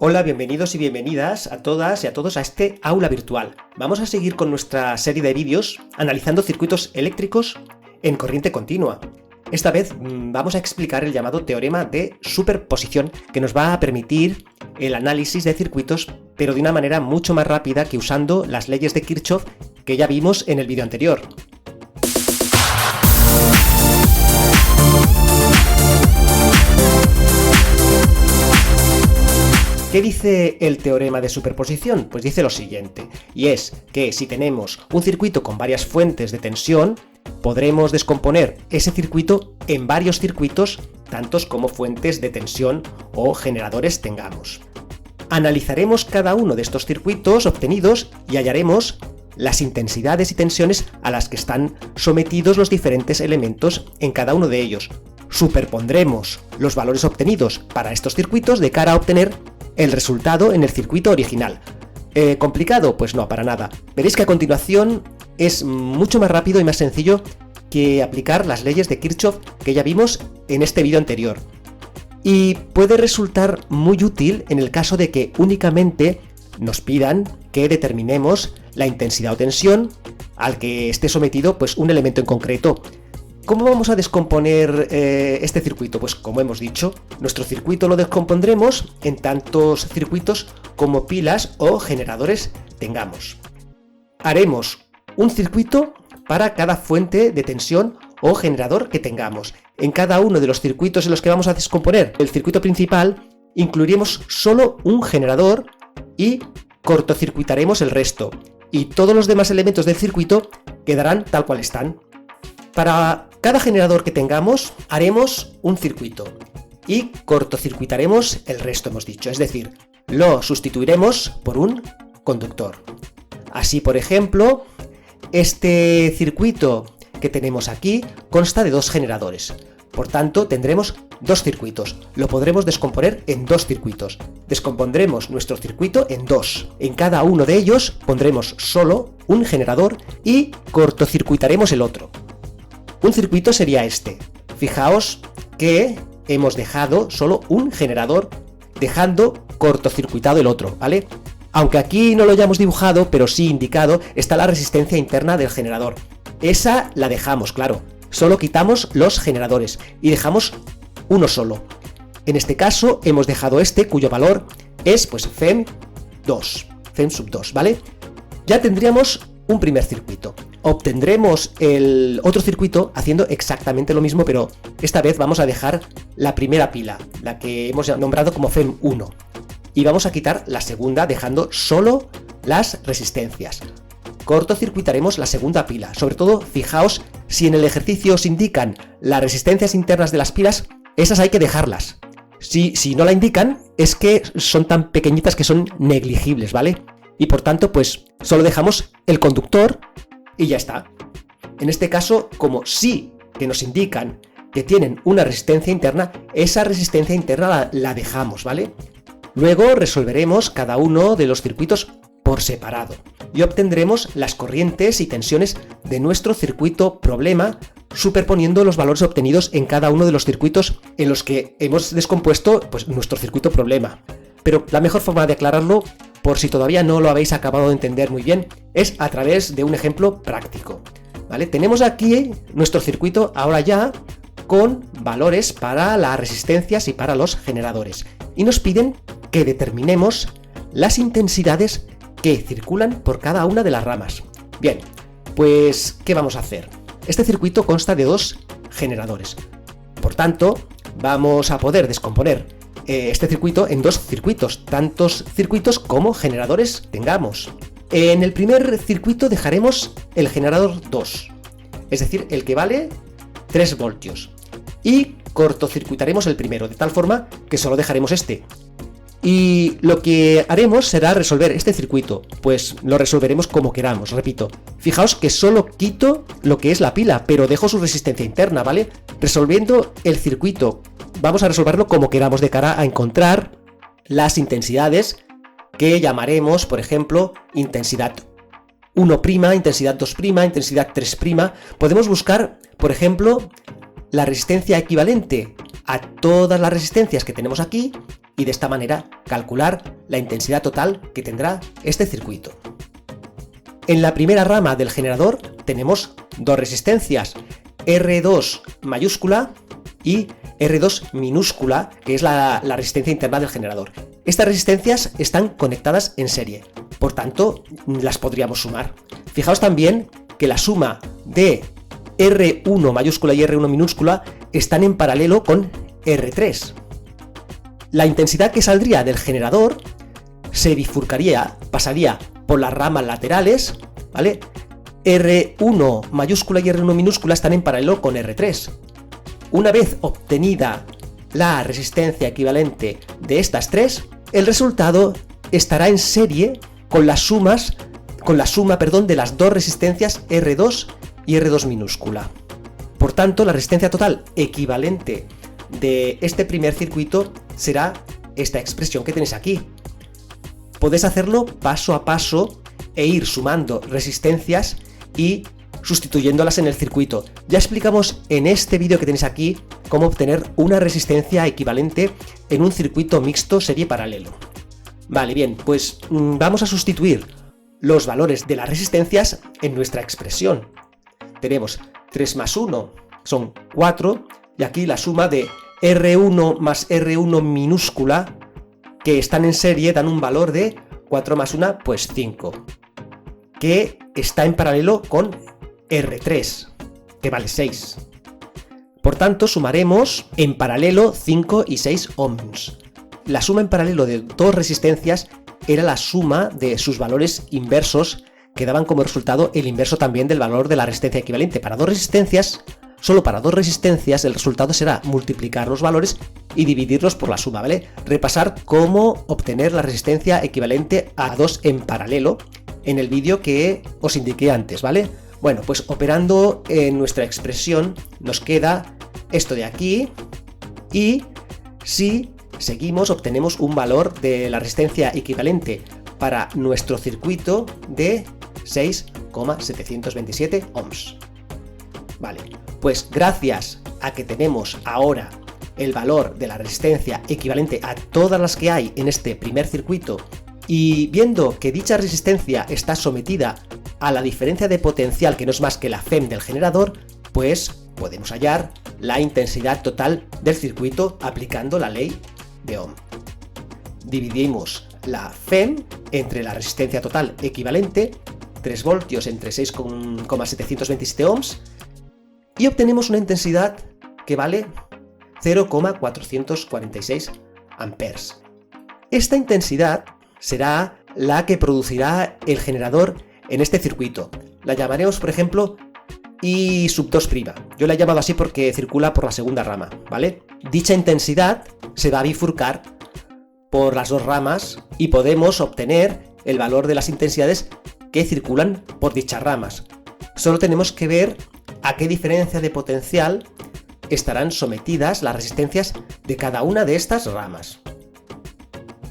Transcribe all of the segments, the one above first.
Hola, bienvenidos y bienvenidas a todas y a todos a este aula virtual. Vamos a seguir con nuestra serie de vídeos analizando circuitos eléctricos en corriente continua. Esta vez vamos a explicar el llamado teorema de superposición que nos va a permitir el análisis de circuitos, pero de una manera mucho más rápida que usando las leyes de Kirchhoff que ya vimos en el vídeo anterior. ¿Qué dice el teorema de superposición? Pues dice lo siguiente, y es que si tenemos un circuito con varias fuentes de tensión, podremos descomponer ese circuito en varios circuitos, tantos como fuentes de tensión o generadores tengamos. Analizaremos cada uno de estos circuitos obtenidos y hallaremos las intensidades y tensiones a las que están sometidos los diferentes elementos en cada uno de ellos. Superpondremos los valores obtenidos para estos circuitos de cara a obtener el resultado en el circuito original. ¿Complicado? Pues no, para nada. Veréis que a continuación es mucho más rápido y más sencillo que aplicar las leyes de Kirchhoff que ya vimos en este vídeo anterior. Y puede resultar muy útil en el caso de que únicamente nos pidan que determinemos la intensidad o tensión al que esté sometido pues, un elemento en concreto. ¿Cómo vamos a descomponer este circuito? Pues como hemos dicho, nuestro circuito lo descompondremos en tantos circuitos como pilas o generadores tengamos. Haremos un circuito para cada fuente de tensión o generador que tengamos. En cada uno de los circuitos en los que vamos a descomponer el circuito principal, incluiremos solo un generador y cortocircuitaremos el resto. Y todos los demás elementos del circuito quedarán tal cual están. Para cada generador que tengamos, haremos un circuito y cortocircuitaremos el resto, hemos dicho, es decir, lo sustituiremos por un conductor. Así, por ejemplo, este circuito que tenemos aquí consta de dos generadores. Por tanto, tendremos dos circuitos. Lo podremos descomponer en dos circuitos. Descompondremos nuestro circuito en dos. En cada uno de ellos pondremos solo un generador y cortocircuitaremos el otro. Un circuito sería este. Fijaos que hemos dejado solo un generador, dejando cortocircuitado el otro, ¿vale? Aunque aquí no lo hayamos dibujado, pero sí indicado, está la resistencia interna del generador. Esa la dejamos, claro. Solo quitamos los generadores y dejamos uno solo. En este caso hemos dejado este, cuyo valor es pues Fem2, Fem sub 2, ¿vale? Ya tendríamos un primer circuito. Obtendremos el otro circuito haciendo exactamente lo mismo, pero esta vez vamos a dejar la primera pila, la que hemos nombrado como Fem1, y vamos a quitar la segunda dejando solo las resistencias. Cortocircuitaremos la segunda pila, sobre todo fijaos si en el ejercicio os indican las resistencias internas de las pilas, esas hay que dejarlas. Si no la indican es que son tan pequeñitas que son negligibles, ¿vale? Y por tanto pues solo dejamos el conductor y ya está. En este caso, como sí que nos indican que tienen una resistencia interna, esa resistencia interna la dejamos, ¿vale? Luego resolveremos cada uno de los circuitos por separado y obtendremos las corrientes y tensiones de nuestro circuito problema superponiendo los valores obtenidos en cada uno de los circuitos en los que hemos descompuesto pues, nuestro circuito problema. Pero la mejor forma de aclararlo, por si todavía no lo habéis acabado de entender muy bien, es a través de un ejemplo práctico, ¿vale? Tenemos aquí nuestro circuito ahora ya con valores para las resistencias y para los generadores y nos piden que determinemos las intensidades que circulan por cada una de las ramas. Bien, pues ¿qué vamos a hacer? Este circuito consta de dos generadores, por tanto vamos a poder descomponer este circuito en dos circuitos, tantos circuitos como generadores tengamos. En el primer circuito dejaremos el generador 2, es decir, el que vale 3 voltios, y cortocircuitaremos el primero, de tal forma que solo dejaremos este. Y lo que haremos será resolver este circuito, pues lo resolveremos como queramos, repito. Fijaos que solo quito lo que es la pila, pero dejo su resistencia interna, ¿vale? Resolviendo el circuito, vamos a resolverlo como queramos de cara a encontrar las intensidades que llamaremos, por ejemplo, intensidad 1', intensidad 2', intensidad 3'. Podemos buscar, por ejemplo, la resistencia equivalente a todas las resistencias que tenemos aquí y de esta manera calcular la intensidad total que tendrá este circuito. En la primera rama del generador tenemos dos resistencias, R2 mayúscula y R2 minúscula, que es la resistencia interna del generador. Estas resistencias están conectadas en serie, por tanto las podríamos sumar. Fijaos también que la suma de R1 mayúscula y R1 minúscula están en paralelo con R3. La intensidad que saldría del generador se bifurcaría, pasaría por las ramas laterales, ¿vale? R1 mayúscula y R1 minúscula están en paralelo con R3. Una vez obtenida la resistencia equivalente de estas tres, el resultado estará en serie con la suma de las dos resistencias R2 y R2 minúscula. Por tanto, la resistencia total equivalente de este primer circuito será esta expresión que tenéis aquí. Podéis hacerlo paso a paso e ir sumando resistencias y sustituyéndolas en el circuito. Ya explicamos en este vídeo que tenéis aquí cómo obtener una resistencia equivalente en un circuito mixto serie paralelo. Vale, bien, pues vamos a sustituir los valores de las resistencias en nuestra expresión. Tenemos 3 más 1 son 4 y aquí la suma de R1 más R1 minúscula que están en serie dan un valor de 4 más 1 pues 5, que está en paralelo con R3, que vale 6. Por tanto, sumaremos en paralelo 5 y 6 ohms. La suma en paralelo de dos resistencias era la suma de sus valores inversos, que daban como resultado el inverso también del valor de la resistencia equivalente. Para dos resistencias, solo para dos resistencias, el resultado será multiplicar los valores y dividirlos por la suma, ¿vale? Repasar cómo obtener la resistencia equivalente a dos en paralelo en el vídeo que os indiqué antes, ¿vale? Bueno, pues operando en nuestra expresión nos queda esto de aquí y si seguimos obtenemos un valor de la resistencia equivalente para nuestro circuito de 6,727 ohms. Vale, pues gracias a que tenemos ahora el valor de la resistencia equivalente a todas las que hay en este primer circuito y viendo que dicha resistencia está sometida a la diferencia de potencial que no es más que la FEM del generador, pues podemos hallar la intensidad total del circuito aplicando la ley de Ohm. Dividimos la FEM entre la resistencia total equivalente, 3 voltios entre 6,727 ohms, y obtenemos una intensidad que vale 0,446 amperes. Esta intensidad será la que producirá el generador en este circuito. La llamaremos, por ejemplo, I sub 2'. Yo la he llamado así porque circula por la segunda rama, ¿vale? Dicha intensidad se va a bifurcar por las dos ramas y podemos obtener el valor de las intensidades que circulan por dichas ramas. Solo tenemos que ver a qué diferencia de potencial estarán sometidas las resistencias de cada una de estas ramas.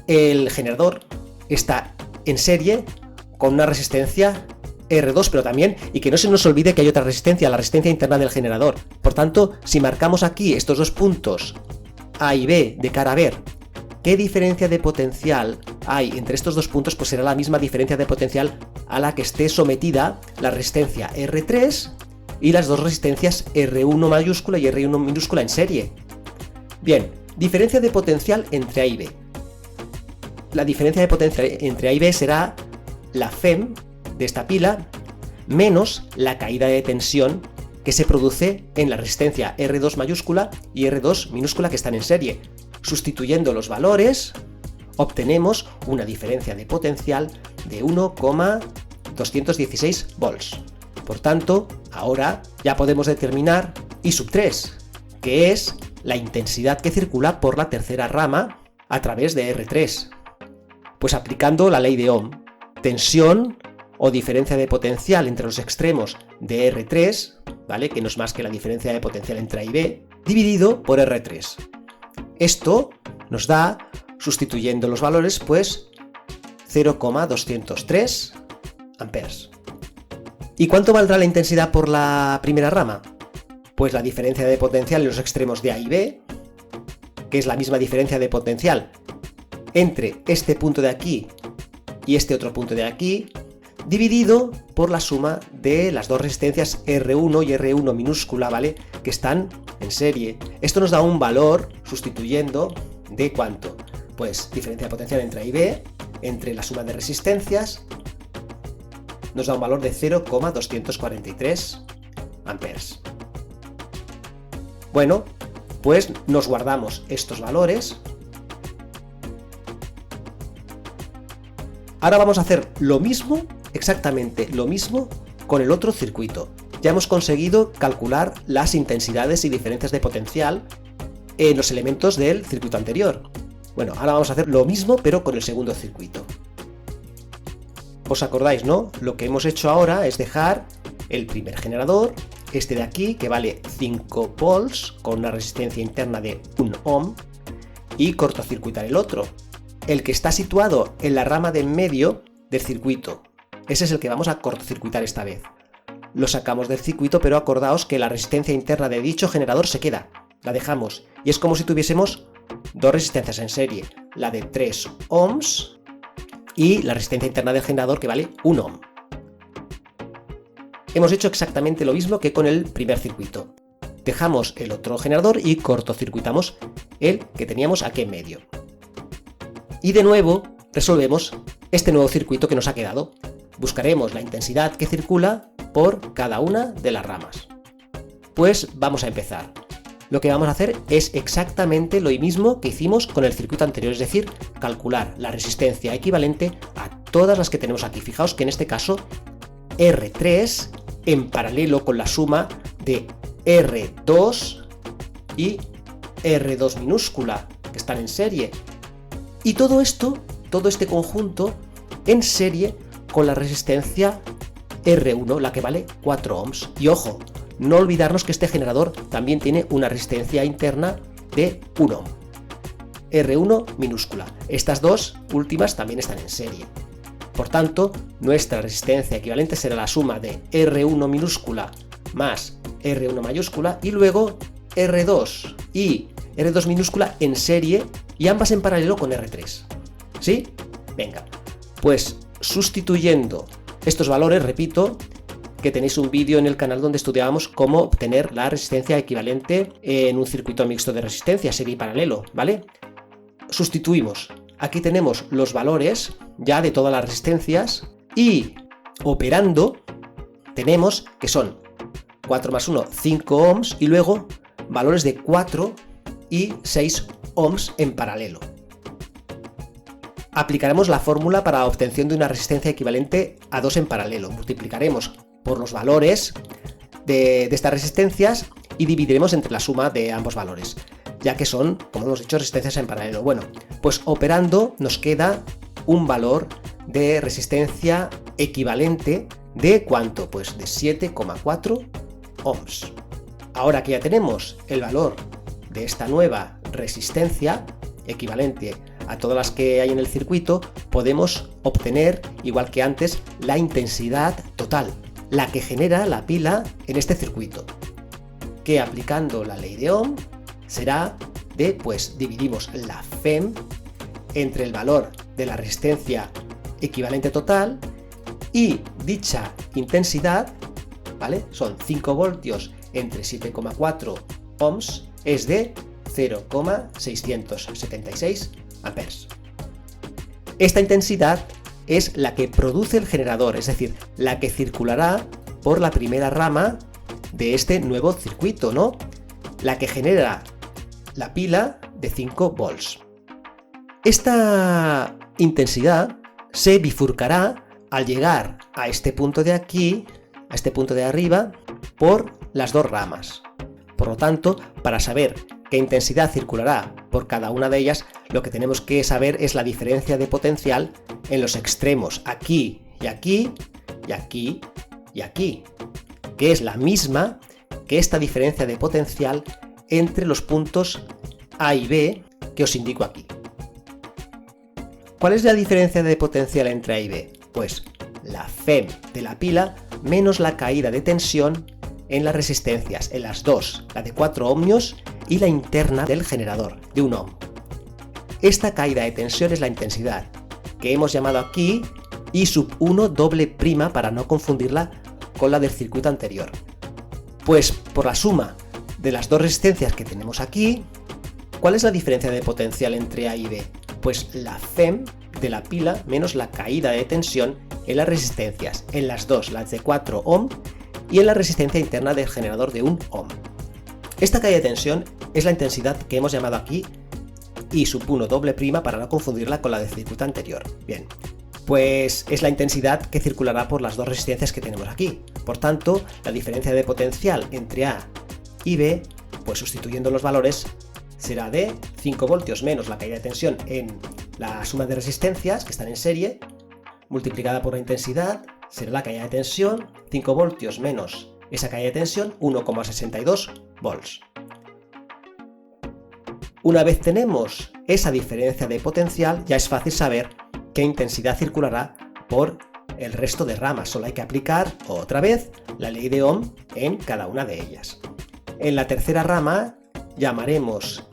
El generador está en serie con una resistencia R2, pero también, y que no se nos olvide que hay otra resistencia, la resistencia interna del generador. Por tanto, si marcamos aquí estos dos puntos A y B de cara a ver qué diferencia de potencial hay entre estos dos puntos, pues será la misma diferencia de potencial a la que esté sometida la resistencia R3 y las dos resistencias R1 mayúscula y R1 minúscula en serie. Bien, diferencia de potencial entre A y B. La diferencia de potencial entre A y B será la FEM de esta pila menos la caída de tensión que se produce en la resistencia R2 mayúscula y R2 minúscula que están en serie. Sustituyendo los valores, obtenemos una diferencia de potencial de 1,216 volts. Por tanto, ahora ya podemos determinar I sub 3, que es la intensidad que circula por la tercera rama a través de R3. Pues aplicando la ley de Ohm, tensión o diferencia de potencial entre los extremos de R3, ¿vale? Que no es más que la diferencia de potencial entre A y B, dividido por R3. Esto nos da, sustituyendo los valores, pues 0,203 amperes. ¿Y cuánto valdrá la intensidad por la primera rama? Pues la diferencia de potencial en los extremos de A y B, que es la misma diferencia de potencial entre este punto de aquí y este otro punto de aquí, dividido por la suma de las dos resistencias R1 y R1 minúscula, ¿vale? Que están en serie. Esto nos da un valor, sustituyendo, ¿de cuánto? Pues diferencia de potencial entre A y B, entre la suma de resistencias, nos da un valor de 0,243 amperes. Bueno, pues nos guardamos estos valores. Ahora vamos a hacer lo mismo, exactamente lo mismo, con el otro circuito. Ya hemos conseguido calcular las intensidades y diferencias de potencial en los elementos del circuito anterior. Bueno, ahora vamos a hacer lo mismo, pero con el segundo circuito. ¿Os acordáis, no? Lo que hemos hecho ahora es dejar el primer generador, este de aquí, que vale 5 volts, con una resistencia interna de 1 ohm, y cortocircuitar el otro, el que está situado en la rama de en medio del circuito. Ese es el que vamos a cortocircuitar esta vez. Lo sacamos del circuito, pero acordaos que la resistencia interna de dicho generador se queda, la dejamos, y es como si tuviésemos dos resistencias en serie, la de 3 ohms y la resistencia interna del generador que vale 1 ohm. Hemos hecho exactamente lo mismo que con el primer circuito. Dejamos el otro generador y cortocircuitamos el que teníamos aquí en medio. Y de nuevo resolvemos este nuevo circuito que nos ha quedado. Buscaremos la intensidad que circula por cada una de las ramas. Pues vamos a empezar. Lo que vamos a hacer es exactamente lo mismo que hicimos con el circuito anterior, es decir, calcular la resistencia equivalente a todas las que tenemos aquí. Fijaos que en este caso R3 en paralelo con la suma de R2 y R2 minúscula, que están en serie. Y todo esto, todo este conjunto, en serie con la resistencia R1, la que vale 4 ohms. Y ojo, no olvidarnos que este generador también tiene una resistencia interna de 1 ohm. R1 minúscula. Estas dos últimas también están en serie. Por tanto, nuestra resistencia equivalente será la suma de R1 minúscula más R1 mayúscula y luego R2 y R2 minúscula en serie y ambas en paralelo con R3. ¿Sí? Venga, pues sustituyendo estos valores, repito, que tenéis un vídeo en el canal donde estudiábamos cómo obtener la resistencia equivalente en un circuito mixto de resistencia, serie y paralelo, ¿vale? Sustituimos. Aquí tenemos los valores ya de todas las resistencias y operando tenemos que son 4 más 1, 5 ohms y luego valores de 4 y 6 ohms en paralelo. Aplicaremos la fórmula para la obtención de una resistencia equivalente a 2 en paralelo. Multiplicaremos por los valores de estas resistencias y dividiremos entre la suma de ambos valores, ya que son, como hemos dicho, resistencias en paralelo. Bueno, pues operando nos queda un valor de resistencia equivalente de ¿cuánto? Pues de 7,4 ohms. Ahora que ya tenemos el valor de esta nueva resistencia equivalente a todas las que hay en el circuito, podemos obtener, igual que antes, la intensidad total, la que genera la pila en este circuito, que aplicando la ley de Ohm será de, pues dividimos la FEM entre el valor de la resistencia equivalente total y dicha intensidad, ¿vale? Son 5 voltios entre 7,4 ohms, es de 0,676 amperes. Esta intensidad es la que produce el generador, es decir, la que circulará por la primera rama de este nuevo circuito, ¿no? La que genera la pila de 5 volts. Esta intensidad se bifurcará al llegar a este punto de aquí, a este punto de arriba, por las dos ramas. Por lo tanto, para saber qué intensidad circulará por cada una de ellas, lo que tenemos que saber es la diferencia de potencial en los extremos, aquí y aquí, y aquí y aquí, que es la misma que esta diferencia de potencial entre los puntos A y B que os indico aquí. ¿Cuál es la diferencia de potencial entre A y B? Pues la FEM de la pila menos la caída de tensión en las resistencias, en las dos, la de 4 ohmios y la interna del generador, de 1 ohm. esta caída de tensión es la intensidad, que hemos llamado aquí I sub 1 doble prima para no confundirla con la del circuito anterior. Pues por la suma de las dos resistencias que tenemos aquí, ¿cuál es la diferencia de potencial entre A y B? Pues la FEM de la pila menos la caída de tensión en las resistencias, en las dos, las de 4 ohm y en la resistencia interna del generador de 1 ohm. Esta caída de tensión es la intensidad que hemos llamado aquí I sub 1 doble prima para no confundirla con la del circuito anterior. Bien, pues es la intensidad que circulará por las dos resistencias que tenemos aquí. Por tanto, la diferencia de potencial entre A y B, pues sustituyendo los valores, será de 5 voltios menos la caída de tensión en la suma de resistencias que están en serie, multiplicada por la intensidad, será la caída de tensión, 5 voltios menos esa caída de tensión, 1,62 volts. Una vez tenemos esa diferencia de potencial, ya es fácil saber qué intensidad circulará por el resto de ramas. Solo hay que aplicar otra vez la ley de Ohm en cada una de ellas. En la tercera rama llamaremos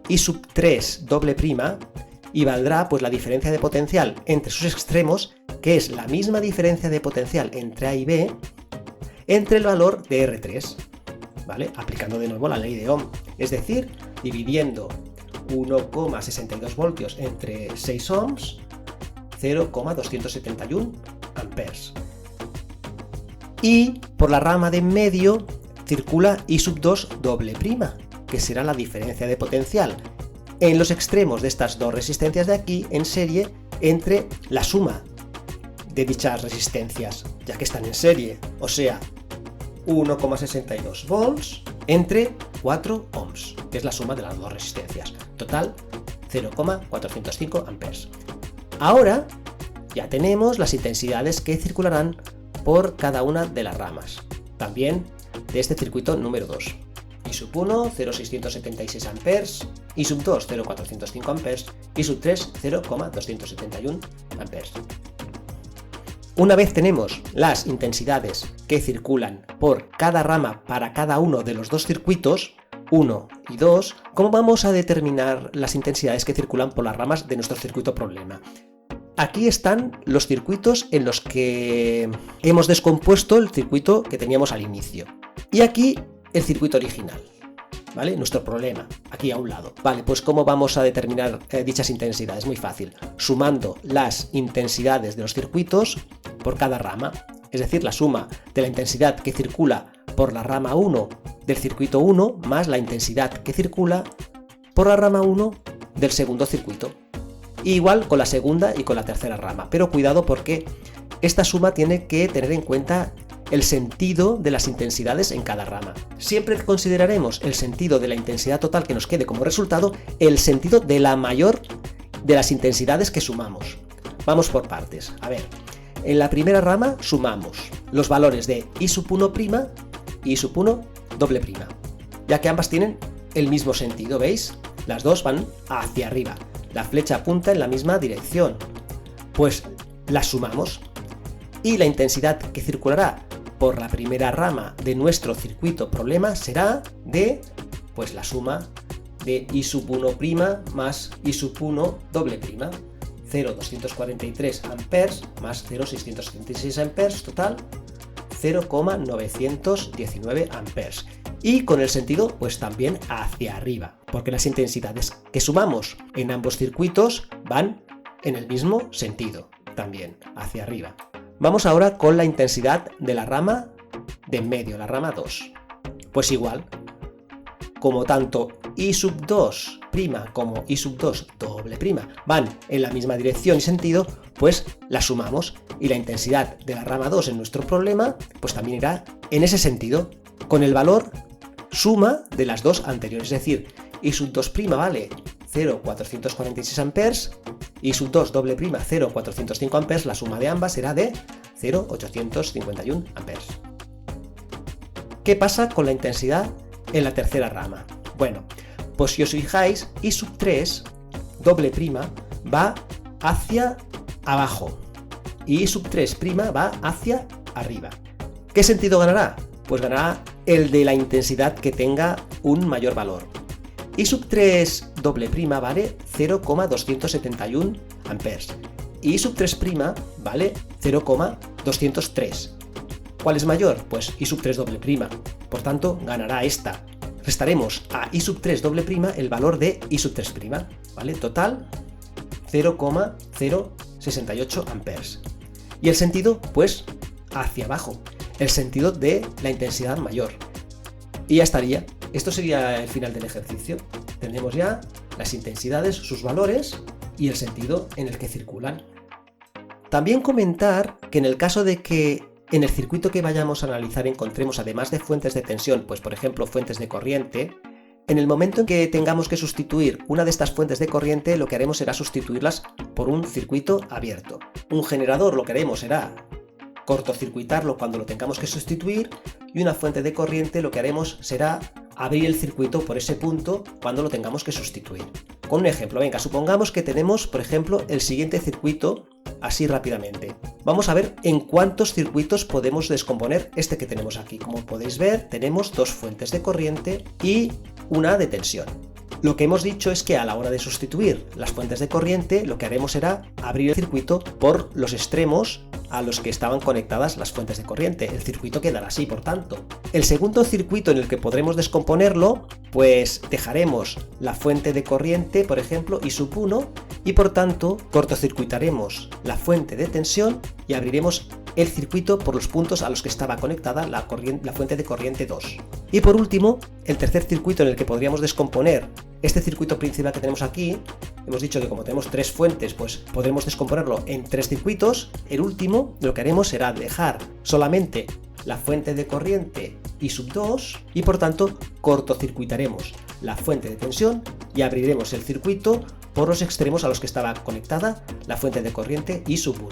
I sub 3 doble prima y valdrá pues la diferencia de potencial entre sus extremos, que es la misma diferencia de potencial entre A y B, entre el valor de R3, ¿vale? Aplicando de nuevo la ley de Ohm, es decir, dividiendo 1,62 voltios entre 6 ohms, 0,271 amperes. Y por la rama de en medio circula I sub 2 doble prima, que será la diferencia de potencial en los extremos de estas dos resistencias de aquí en serie entre la suma de dichas resistencias, ya que están en serie, o sea, 1,62 volts entre 4 ohms, que es la suma de las dos resistencias. Total, 0,405 amperes. Ahora ya tenemos las intensidades que circularán por cada una de las ramas, también de este circuito número 2. I sub 1, 0,676 amperes, I sub 2, 0,405 amperes, I sub 3, 0,271 amperes. Una vez tenemos las intensidades que circulan por cada rama para cada uno de los dos circuitos, 1 y 2, ¿cómo vamos a determinar las intensidades que circulan por las ramas de nuestro circuito problema? Aquí están los circuitos en los que hemos descompuesto el circuito que teníamos al inicio. Y aquí el circuito original, ¿vale? Nuestro problema, aquí a un lado. Vale, pues ¿cómo vamos a determinar dichas intensidades? Muy fácil, sumando las intensidades de los circuitos por cada rama, es decir, la suma de la intensidad que circula por la rama 1 del circuito 1 más la intensidad que circula por la rama 1 del segundo circuito. Y igual con la segunda y con la tercera rama, pero cuidado porque esta suma tiene que tener en cuenta el sentido de las intensidades en cada rama. Siempre consideraremos el sentido de la intensidad total que nos quede como resultado, el sentido de la mayor de las intensidades que sumamos. Vamos por partes. A ver, en la primera rama sumamos los valores de I sub 1' y I sub 1 doble prima, ya que ambas tienen el mismo sentido, ¿veis? Las dos van hacia arriba, la flecha apunta en la misma dirección. Pues las sumamos y la intensidad que circulará por la primera rama de nuestro circuito problema será de, pues la suma de I sub 1' más I sub 1 doble prima, 0,243 amperes más 0,676 amperes, total 0,919 amperes. Y con el sentido, pues también hacia arriba, porque las intensidades que sumamos en ambos circuitos van en el mismo sentido, también hacia arriba. Vamos ahora con la intensidad de la rama de en medio, la rama 2. Pues igual, como tanto I sub 2' como I sub 2 doble prima van en la misma dirección y sentido, pues la sumamos y la intensidad de la rama 2 en nuestro problema pues también irá en ese sentido, con el valor suma de las dos anteriores, es decir, I sub 2' vale 0,446 amperes, I sub 2 doble prima 0,405 amperes, la suma de ambas será de 0,851 amperes. ¿Qué pasa con la intensidad en la tercera rama? Bueno, pues si os fijáis, I sub 3 doble prima va hacia abajo y I sub 3' va hacia arriba. ¿Qué sentido ganará? Pues ganará el de la intensidad que tenga un mayor valor. I sub 3 doble prima vale 0,271 amperes. Y I sub 3 prima vale 0,203. ¿Cuál es mayor? Pues I sub 3 doble prima. Por tanto, ganará esta. Restaremos a I sub 3 doble prima el valor de I sub 3 prima. ¿Vale? Total, 0,068 amperes. Y el sentido, pues, hacia abajo. El sentido de la intensidad mayor. Y ya estaría. Esto sería el final del ejercicio. Tenemos ya las intensidades, sus valores y el sentido en el que circulan. También comentar que en el caso de que en el circuito que vayamos a analizar encontremos, además de fuentes de tensión, pues por ejemplo fuentes de corriente, en el momento en que tengamos que sustituir una de estas fuentes de corriente, lo que haremos será sustituirlas por un circuito abierto. Un generador lo que haremos será cortocircuitarlo cuando lo tengamos que sustituir, y una fuente de corriente lo que haremos será abrir el circuito por ese punto cuando lo tengamos que sustituir. Con un ejemplo, venga, supongamos que tenemos, por ejemplo, el siguiente circuito así rápidamente. Vamos a ver en cuántos circuitos podemos descomponer este que tenemos aquí. Como podéis ver, tenemos dos fuentes de corriente y una de tensión. Lo que hemos dicho es que a la hora de sustituir las fuentes de corriente, lo que haremos será abrir el circuito por los extremos a los que estaban conectadas las fuentes de corriente. El circuito quedará así, por tanto. El segundo circuito en el que podremos descomponerlo, pues dejaremos la fuente de corriente, por ejemplo, I sub 1, y por tanto cortocircuitaremos la fuente de tensión y abriremos el circuito por los puntos a los que estaba conectada la fuente de corriente 2. Y por último, el tercer circuito en el que podríamos descomponer este circuito principal que tenemos aquí, hemos dicho que como tenemos tres fuentes, pues podremos descomponerlo en tres circuitos. El último, lo que haremos será dejar solamente la fuente de corriente I sub 2 y por tanto cortocircuitaremos la fuente de tensión y abriremos el circuito por los extremos a los que estaba conectada la fuente de corriente I sub 1.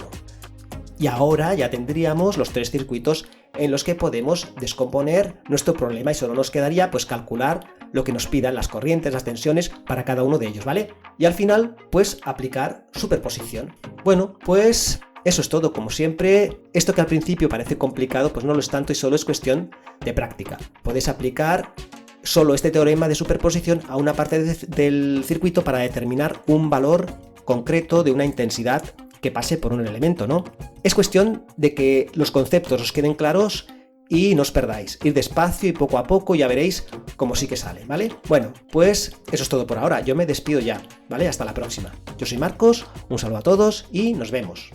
Y ahora ya tendríamos los tres circuitos en los que podemos descomponer nuestro problema y solo nos quedaría pues calcular lo que nos pidan las corrientes, las tensiones para cada uno de ellos, ¿vale? Y al final pues aplicar superposición. Bueno, pues eso es todo, como siempre. Esto que al principio parece complicado pues no lo es tanto y solo es cuestión de práctica. Podéis aplicar solo este teorema de superposición a una parte del circuito para determinar un valor concreto de una intensidad que pase por un elemento, ¿no? Es cuestión de que los conceptos os queden claros y no os perdáis. Ir despacio y poco a poco, ya veréis cómo sí que sale, ¿vale? Bueno, pues eso es todo por ahora. Yo me despido ya, ¿vale? Hasta la próxima. Yo soy Marcos, un saludo a todos y nos vemos.